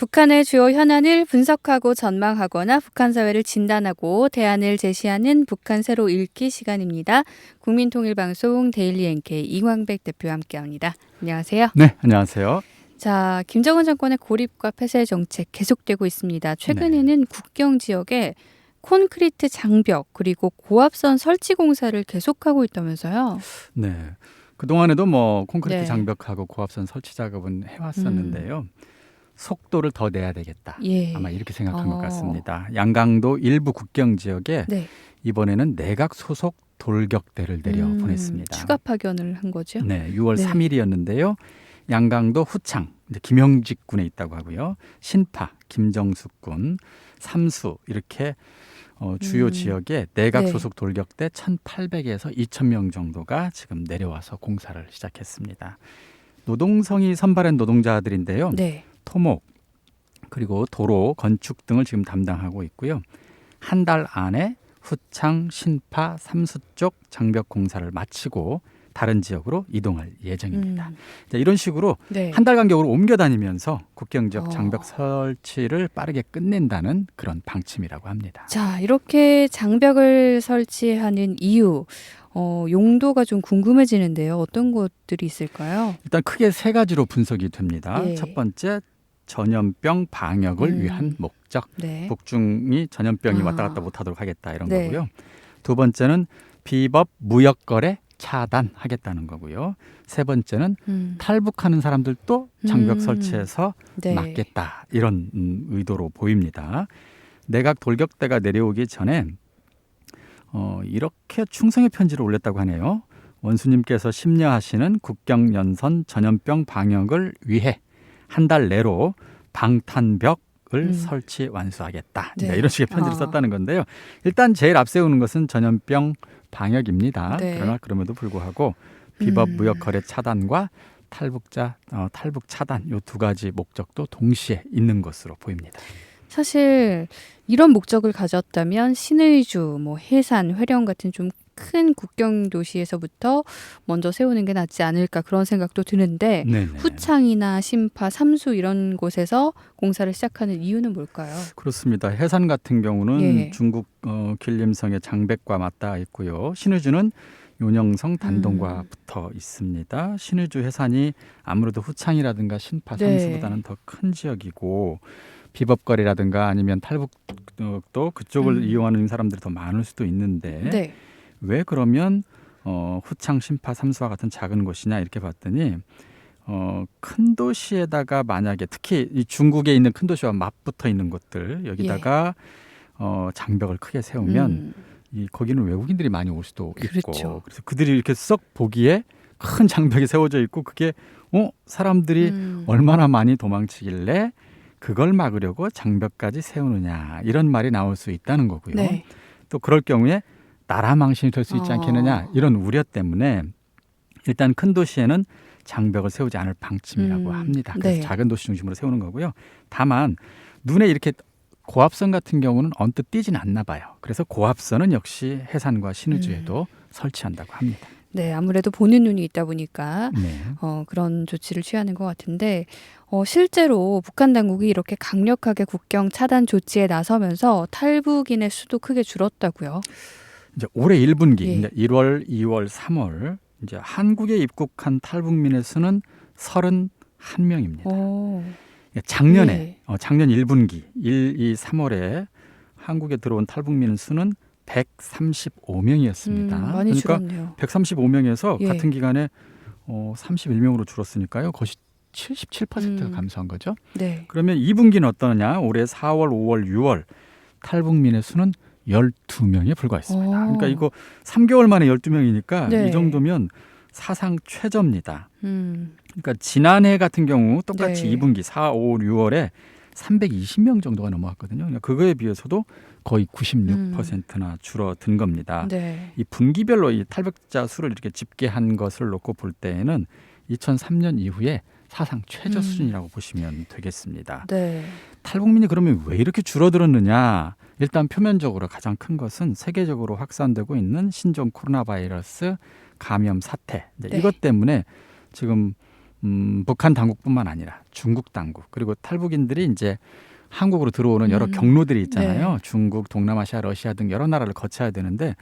북한의 주요 현안을 분석하고 전망하거나 북한 사회를 진단하고 대안을 제시하는 북한 새로 읽기 시간입니다. 국민통일방송 데일리 NK 이광백 대표와 함께합니다. 안녕하세요. 네, 안녕하세요. 자, 김정은 정권의 고립과 폐쇄 정책 계속되고 있습니다. 최근에는 국경 지역에 콘크리트 장벽 그리고 고압선 설치 공사를 계속하고 있다면서요. 네, 그동안에도 뭐 콘크리트 네. 장벽하고 고압선 설치 작업은 해왔었는데요. 속도를 더 내야 되겠다. 예. 아마 이렇게 생각한 것 같습니다. 양강도 일부 국경 지역에 네. 이번에는 내각 소속 돌격대를 내려 보냈습니다. 추가 파견을 한 거죠. 네, 6월 네. 3일이었는데요. 양강도 후창, 이제 김영직 군에 있다고 하고요. 신파, 김정숙 군, 삼수 이렇게 주요 지역에 내각 네. 소속 돌격대 1,800에서 2,000명 정도가 지금 내려와서 공사를 시작했습니다. 노동성이 선발한 노동자들인데요. 네. 토목 그리고 도로, 건축 등을 지금 담당하고 있고요. 한 달 안에 후창, 신파, 삼수 쪽 장벽 공사를 마치고 다른 지역으로 이동할 예정입니다. 자, 이런 식으로 네. 한 달 간격으로 옮겨 다니면서 국경 지역 어. 장벽 설치를 빠르게 끝낸다는 그런 방침이라고 합니다. 자, 이렇게 장벽을 설치하는 이유, 용도가 좀 궁금해지는데요. 어떤 것들이 있을까요? 일단 크게 세 가지로 분석이 됩니다. 예. 첫 번째, 전염병 방역을 위한 목적. 네. 북중이 전염병이 아. 왔다 갔다 못하도록 하겠다 이런 네. 거고요. 두 번째는 비법 무역거래 차단하겠다는 거고요. 세 번째는 탈북하는 사람들도 장벽 설치해서 네. 막겠다 이런 의도로 보입니다. 내각 돌격대가 내려오기 전에 이렇게 충성의 편지를 올렸다고 하네요. 원수님께서 심려하시는 국경연선 전염병 방역을 위해 한 달 내로 방탄벽을 설치 완수하겠다. 네. 이런 식의 편지를 썼다는 건데요. 일단 제일 앞세우는 것은 전염병 방역입니다. 네. 그러나 그럼에도 불구하고 비법 무역 거래 차단과 탈북 차단 이 두 가지 목적도 동시에 있는 것으로 보입니다. 사실 이런 목적을 가졌다면 신의주, 해산, 회령 같은 좀 큰 국경 도시에서부터 먼저 세우는 게 낫지 않을까 그런 생각도 드는데 네네. 후창이나 신파, 삼수 이런 곳에서 공사를 시작하는 이유는 뭘까요? 그렇습니다. 해산 같은 경우는 예. 중국 길림성의 장백과 맞닿아 있고요. 신의주는 요녕성 단동과 붙어 있습니다. 신의주 해산이 아무래도 후창이라든가 신파, 네. 삼수보다는 더 큰 지역이고 비법거리라든가 아니면 탈북도 그쪽을 이용하는 사람들이 더 많을 수도 있는데 네. 왜 그러면 후창, 신파, 삼수와 같은 작은 곳이냐 이렇게 봤더니 큰 도시에다가 만약에 특히 이 중국에 있는 큰 도시와 맞붙어 있는 곳들 여기다가 장벽을 크게 세우면 거기는 외국인들이 많이 올 수도 있고 그렇죠. 그래서 그들이 이렇게 썩 보기에 큰 장벽이 세워져 있고 그게 사람들이 얼마나 많이 도망치길래 그걸 막으려고 장벽까지 세우느냐 이런 말이 나올 수 있다는 거고요. 네. 또 그럴 경우에 나라 망신이 될 수 있지 않겠느냐 이런 우려 때문에 일단 큰 도시에는 장벽을 세우지 않을 방침이라고 합니다. 그래서 네. 작은 도시 중심으로 세우는 거고요. 다만 눈에 이렇게 고압선 같은 경우는 언뜻 띄지는 않나 봐요. 그래서 고압선은 역시 해산과 신의주에도 설치한다고 합니다. 네, 아무래도 보는 눈이 있다 보니까 네. 그런 조치를 취하는 것 같은데 실제로 북한 당국이 이렇게 강력하게 국경 차단 조치에 나서면서 탈북인의 수도 크게 줄었다고요. 이제 올해 1분기 예. 이제 1월, 2월, 3월 이제 한국에 입국한 탈북민의 수는 31명입니다. 작년에 작년 1분기 1, 2, 3월에 한국에 들어온 탈북민의 수는 135명이었습니다. 많이 줄었네요. 135명에서 예. 같은 기간에 31명으로 줄었으니까요. 거의 77%가 감소한 거죠. 네. 그러면 2분기는 어떠냐? 올해 4월, 5월, 6월 탈북민의 수는 12명에 불과했습니다. 그러니까 이거 3개월 만에 12명이니까 네. 이 정도면 사상 최저입니다. 그러니까 지난해 같은 경우 똑같이 네. 2분기 4, 5, 6월에 320명 정도가 넘어갔거든요. 그러니까 그거에 비해서도 거의 96%나 줄어든 겁니다. 네. 이 분기별로 이 탈북자 수를 이렇게 집계한 것을 놓고 볼 때에는 2003년 이후에 사상 최저 수준이라고 보시면 되겠습니다. 네. 탈북민이 그러면 왜 이렇게 줄어들었느냐? 일단 표면적으로 가장 큰 것은 세계적으로 확산되고 있는 신종 코로나 바이러스 감염 사태. 네. 이것 때문에 지금 북한 당국뿐만 아니라 중국 당국 그리고 탈북인들이 이제 한국으로 들어오는 여러 경로들이 있잖아요. 네. 중국, 동남아시아, 러시아 등 여러 나라를 거쳐야 되는데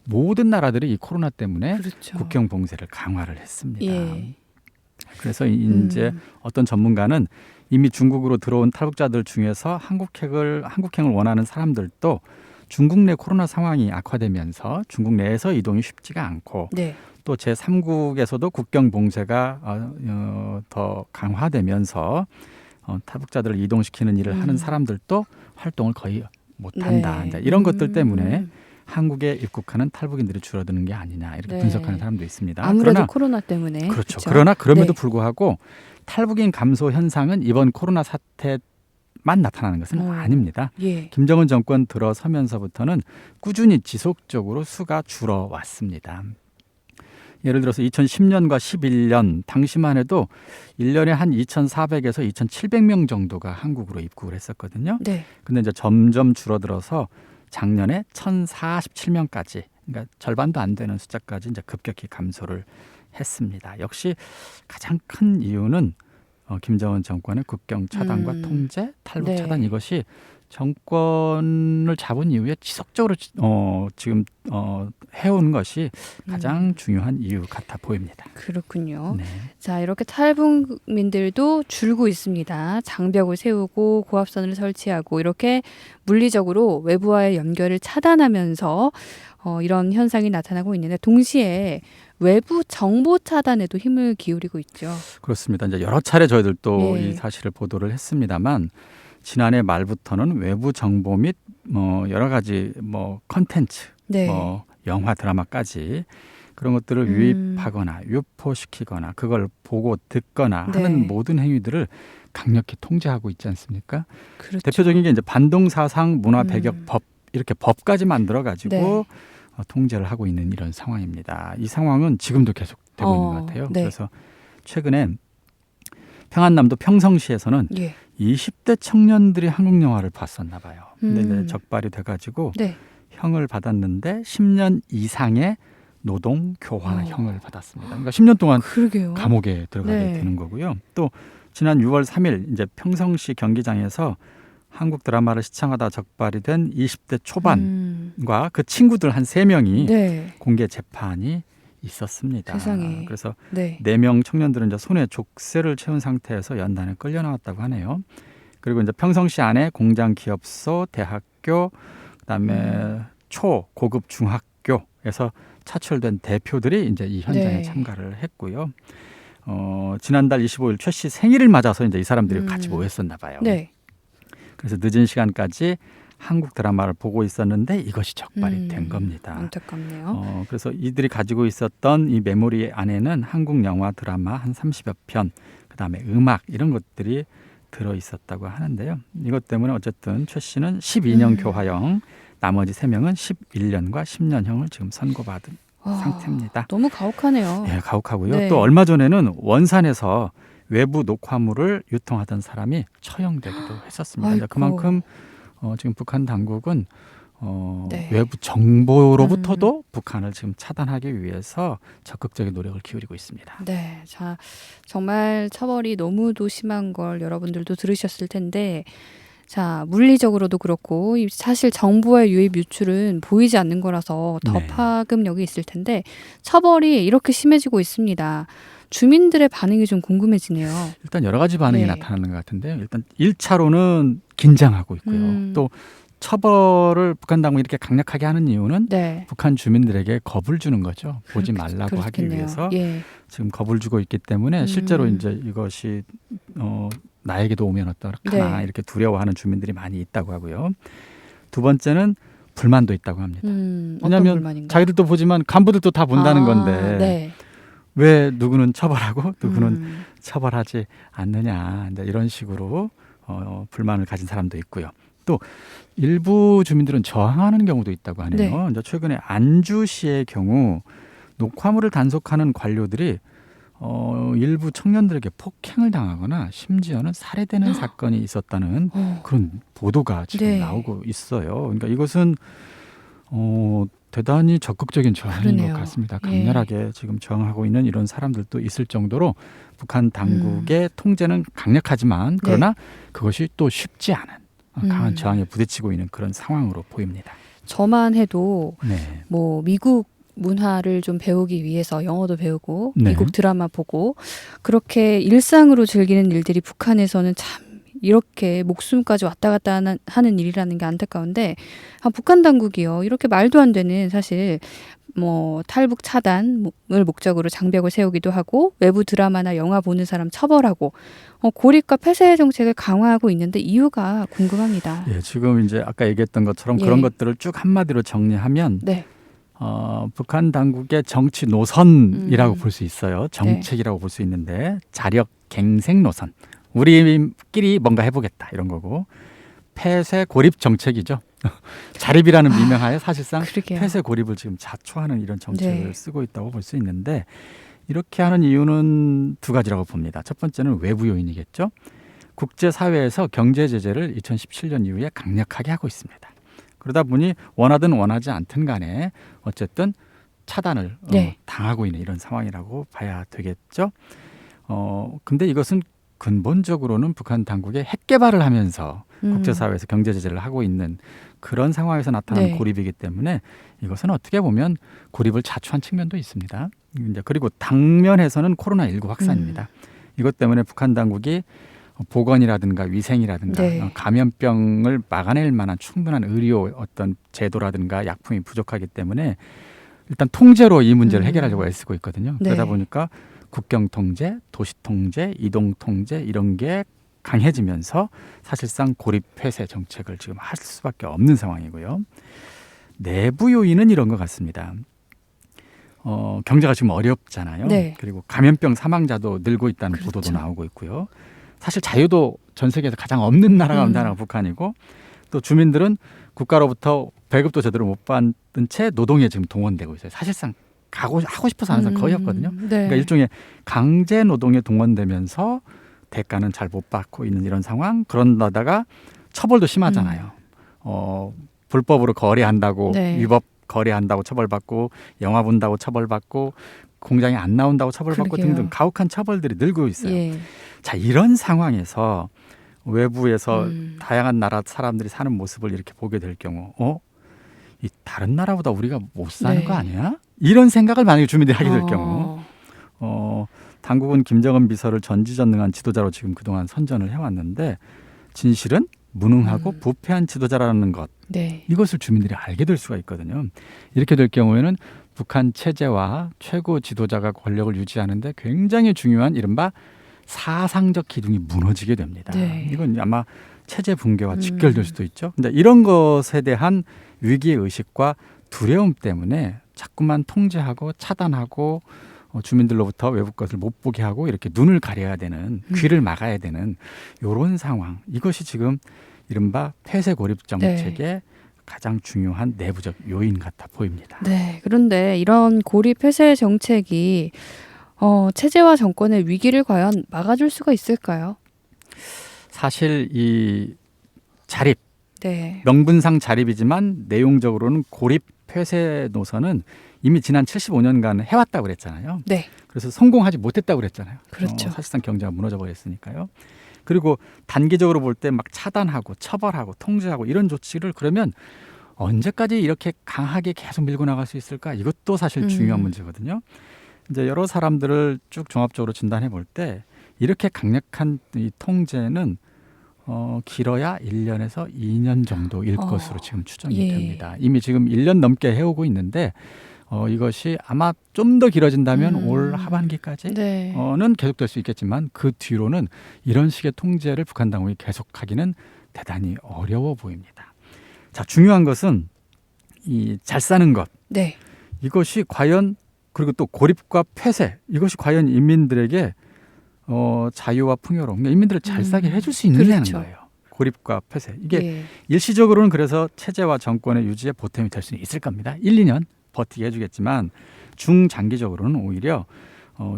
모든 나라들이 이 코로나 때문에 그렇죠. 국경 봉쇄를 강화를 했습니다. 예. 그래서 이제 어떤 전문가는 이미 중국으로 들어온 탈북자들 중에서 한국행을 원하는 사람들도 중국 내 코로나 상황이 악화되면서 중국 내에서 이동이 쉽지가 않고 네. 또 제3국에서도 국경 봉쇄가 더 강화되면서 탈북자들을 이동시키는 일을 하는 사람들도 활동을 거의 못한다. 네. 이제 이런 것들 때문에 한국에 입국하는 탈북인들이 줄어드는 게 아니냐 이렇게 네. 분석하는 사람도 있습니다. 아무래도 그러나 코로나 때문에. 그렇죠. 그렇죠? 그러나 그럼에도 네. 불구하고 탈북인 감소 현상은 이번 코로나 사태만 나타나는 것은 아닙니다. 예. 김정은 정권 들어서면서부터는 꾸준히 지속적으로 수가 줄어왔습니다. 예를 들어서 2010년과 11년 당시만 해도 1년에 한 2,400에서 2,700명 정도가 한국으로 입국을 했었거든요. 네. 근데 이제 점점 줄어들어서 작년에 1,047명까지, 그러니까 절반도 안 되는 숫자까지 이제 급격히 감소를 했습니다. 역시 가장 큰 이유는 김정은 정권의 국경 차단과 통제, 탈북 네. 차단 이것이 정권을 잡은 이후에 지속적으로 지금 해온 것이 가장 중요한 이유 같아 보입니다. 그렇군요. 네. 자, 이렇게 탈북민들도 줄고 있습니다. 장벽을 세우고 고압선을 설치하고 이렇게 물리적으로 외부와의 연결을 차단하면서 이런 현상이 나타나고 있는데 동시에 외부 정보 차단에도 힘을 기울이고 있죠. 그렇습니다. 이제 여러 차례 저희들도 예. 이 사실을 보도를 했습니다만 지난해 말부터는 외부 정보 및 여러 가지 컨텐츠, 네. 영화, 드라마까지 그런 것들을 유입하거나 유포시키거나 그걸 보고 듣거나 네. 하는 모든 행위들을 강력히 통제하고 있지 않습니까? 그렇죠. 대표적인 게 이제 반동사상 문화 배격 법 이렇게 법까지 만들어 가지고 네. 통제를 하고 있는 이런 상황입니다. 이 상황은 지금도 계속되고 있는 것 같아요. 네. 그래서 최근에 평안남도 평성시에서는 예. 20대 청년들이 한국 영화를 봤었나 봐요. 근데 이제 음. 적발이 돼가지고 네. 형을 받았는데 10년 이상의 노동 교화형을 받았습니다. 그러니까 10년 동안 그러게요. 감옥에 들어가게 네. 되는 거고요. 또 지난 6월 3일 이제 평성시 경기장에서 한국 드라마를 시청하다 적발이 된 20대 초반과 그 친구들 한 3명이 네. 공개 재판이 있었습니다. 세상에. 그래서 네. 4명 청년들은 이제 손에 족쇄를 채운 상태에서 연단에 끌려 나왔다고 하네요. 그리고 이제 평성시 안에 공장, 기업소, 대학교, 그다음에 고급 중학교에서 차출된 대표들이 이제 이 현장에 네. 참가를 했고요. 지난달 25일 최 씨 생일을 맞아서 이제 이 사람들이 같이 모였었나 봐요. 네. 그래서 늦은 시간까지 한국 드라마를 보고 있었는데 이것이 적발이 된 겁니다. 안타깝네요. 그래서 이들이 가지고 있었던 이 메모리 안에는 한국 영화, 드라마 한 30여 편, 그다음에 음악 이런 것들이 들어 있었다고 하는데요. 이것 때문에 어쨌든 최 씨는 12년 교화형, 나머지 3명은 11년과 10년형을 지금 선고받은 상태입니다. 너무 가혹하네요. 예, 가혹하고요. 네. 또 얼마 전에는 원산에서 외부 녹화물을 유통하던 사람이 처형되기도 했었습니다. 아이고. 그만큼 지금 북한 당국은 네. 외부 정보로부터도 북한을 지금 차단하기 위해서 적극적인 노력을 기울이고 있습니다. 네. 자, 정말 처벌이 너무도 심한 걸 여러분들도 들으셨을 텐데 자, 물리적으로도 그렇고 사실 정보의 유입 유출은 보이지 않는 거라서 더 네. 파급력이 있을 텐데 처벌이 이렇게 심해지고 있습니다. 주민들의 반응이 좀 궁금해지네요. 일단 여러 가지 반응이 네. 나타나는 것 같은데요. 일단 1차로는 긴장하고 있고요. 또 처벌을 북한 당국이 이렇게 강력하게 하는 이유는 네. 북한 주민들에게 겁을 주는 거죠. 보지 말라고 하기 그렇겠네요. 위해서 예. 지금 겁을 주고 있기 때문에 실제로 이제 이것이 나에게도 오면 어떡하나 네. 이렇게 두려워하는 주민들이 많이 있다고 하고요. 두 번째는 불만도 있다고 합니다. 어떤 왜냐하면 불만인가요? 자기들도 보지만 간부들도 다 본다는 건데 네. 왜 누구는 처벌하고 누구는 처벌하지 않느냐 이제 이런 식으로 불만을 가진 사람도 있고요. 또 일부 주민들은 저항하는 경우도 있다고 하네요. 네. 이제 최근에 안주시의 경우 녹화물을 단속하는 관료들이 일부 청년들에게 폭행을 당하거나 심지어는 살해되는 사건이 있었다는 그런 보도가 지금 네. 나오고 있어요. 그러니까 이것은 대단히 적극적인 저항인 그러네요. 것 같습니다. 예. 강렬하게 지금 저항하고 있는 이런 사람들도 있을 정도로 북한 당국의 통제는 강력하지만 그러나 그것이 또 쉽지 않은 강한 저항에 부딪히고 있는 그런 상황으로 보입니다. 저만 해도 네. 뭐 미국 문화를 좀 배우기 위해서 영어도 배우고 네. 미국 드라마 보고 그렇게 일상으로 즐기는 일들이 북한에서는 참 이렇게 목숨까지 왔다 갔다 하는 일이라는 게 안타까운데 북한 당국이요. 이렇게 말도 안 되는 사실 뭐 탈북 차단을 목적으로 장벽을 세우기도 하고 외부 드라마나 영화 보는 사람 처벌하고 고립과 폐쇄 정책을 강화하고 있는데 이유가 궁금합니다. 예, 지금 이제 아까 얘기했던 것처럼 예. 그런 것들을 쭉 한마디로 정리하면 네. 북한 당국의 정치 노선이라고 볼 수 있어요. 네. 정책이라고 볼 수 있는데 자력 갱생 노선. 우리끼리 뭔가 해보겠다 이런 거고 폐쇄 고립 정책이죠. 자립이라는 미명하에 사실상 그러게요. 폐쇄 고립을 지금 자초하는 이런 정책을 네. 쓰고 있다고 볼 수 있는데 이렇게 하는 이유는 두 가지라고 봅니다. 첫 번째는 외부 요인이겠죠. 국제사회에서 경제 제재를 2017년 이후에 강력하게 하고 있습니다. 그러다 보니 원하든 원하지 않든 간에 어쨌든 차단을 네. 당하고 있는 이런 상황이라고 봐야 되겠죠. 근데 이것은 근본적으로는 북한 당국의 핵 개발을 하면서 국제사회에서 경제 제재를 하고 있는 그런 상황에서 나타나는 네. 고립이기 때문에 이것은 어떻게 보면 고립을 자초한 측면도 있습니다. 이제 그리고 당면에서는 코로나19 확산입니다. 이것 때문에 북한 당국이 보건이라든가 위생이라든가 네. 감염병을 막아낼 만한 충분한 의료 어떤 제도라든가 약품이 부족하기 때문에 일단 통제로 이 문제를 해결하려고 애쓰고 있거든요. 네. 그러다 보니까 국경 통제, 도시 통제, 이동 통제 이런 게 강해지면서 사실상 고립 폐쇄 정책을 지금 할 수밖에 없는 상황이고요. 내부 요인은 이런 것 같습니다. 경제가 지금 어렵잖아요. 네. 그리고 감염병 사망자도 늘고 있다는 그렇죠. 보도도 나오고 있고요. 사실 자유도 전 세계에서 가장 없는 나라가 나라가 북한이고 또 주민들은 국가로부터 배급도 제대로 못 받은 채 노동에 지금 동원되고 있어요. 사실상 하고 싶어서 하는 사람 거의 없거든요. 네. 그러니까 일종의 강제 노동에 동원되면서 대가는 잘 못 받고 있는 이런 상황. 그런다다가 처벌도 심하잖아요. 불법으로 거래한다고 네. 위법 거래한다고 처벌받고 영화 본다고 처벌받고 공장에 안 나온다고 처벌받고 그러게요. 등등 가혹한 처벌들이 늘고 있어요. 예. 자, 이런 상황에서 외부에서 음. 다양한 나라 사람들이 사는 모습을 이렇게 보게 될 경우 이 다른 나라보다 우리가 못 사는 네. 거 아니야? 이런 생각을 만약에 주민들이 하게 될 경우 당국은 김정은 비서를 전지전능한 지도자로 지금 그동안 선전을 해왔는데 진실은 무능하고 부패한 지도자라는 것 네. 이것을 주민들이 알게 될 수가 있거든요. 이렇게 될 경우에는 북한 체제와 최고 지도자가 권력을 유지하는데 굉장히 중요한 이른바 사상적 기둥이 무너지게 됩니다. 네. 이건 아마 체제 붕괴와 직결될 수도 있죠. 근데 이런 것에 대한 위기의식과 두려움 때문에 자꾸만 통제하고 차단하고 주민들로부터 외국 것을 못 보게 하고 이렇게 눈을 가려야 되는 귀를 막아야 되는 이런 상황. 이것이 지금 이른바 폐쇄 고립 정책의 가장 중요한 내부적 요인 같아 보입니다. 네. 그런데 이런 고립 폐쇄 정책이 체제와 정권의 위기를 과연 막아줄 수가 있을까요? 사실 이 자립, 네. 명분상 자립이지만 내용적으로는 고립 폐쇄 노선은 이미 지난 75년간 해왔다고 그랬잖아요. 네. 그래서 성공하지 못했다고 그랬잖아요. 그렇죠. 사실상 경제가 무너져 버렸으니까요. 그리고 단기적으로 볼 때 막 차단하고 처벌하고 통제하고 이런 조치를 그러면 언제까지 이렇게 강하게 계속 밀고 나갈 수 있을까? 이것도 사실 중요한 문제거든요. 이제 여러 사람들을 쭉 종합적으로 진단해 볼 때 이렇게 강력한 이 통제는 길어야 1년에서 2년 정도일 것으로 지금 추정이 예. 됩니다. 이미 지금 1년 넘게 해오고 있는데 이것이 아마 좀 더 길어진다면 올 하반기까지는 네. 계속될 수 있겠지만 그 뒤로는 이런 식의 통제를 북한 당국이 계속하기는 대단히 어려워 보입니다. 자, 중요한 것은 이 잘 사는 것 네. 이것이 과연 그리고 또 고립과 폐쇄 이것이 과연 인민들에게 자유와 풍요로움 그러니까 인민들을 잘 살게 해줄 수 있느냐는 그렇죠. 거예요. 고립과 폐쇄 이게 예. 일시적으로는 그래서 체제와 정권의 유지에 보탬이 될 수는 있을 겁니다. 1, 2년 버티게 해주겠지만 중장기적으로는 오히려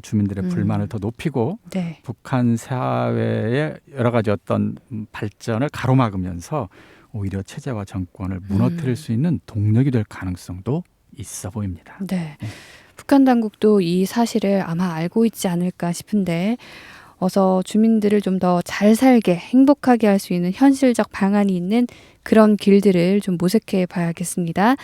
주민들의 불만을 더 높이고 네. 북한 사회의 여러 가지 어떤 발전을 가로막으면서 오히려 체제와 정권을 무너뜨릴 수 있는 동력이 될 가능성도 있어 보입니다. 네. 북한 당국도 이 사실을 아마 알고 있지 않을까 싶은데 어서 주민들을 좀 더 잘 살게 행복하게 할 수 있는 현실적 방안이 있는 그런 길들을 좀 모색해 봐야겠습니다.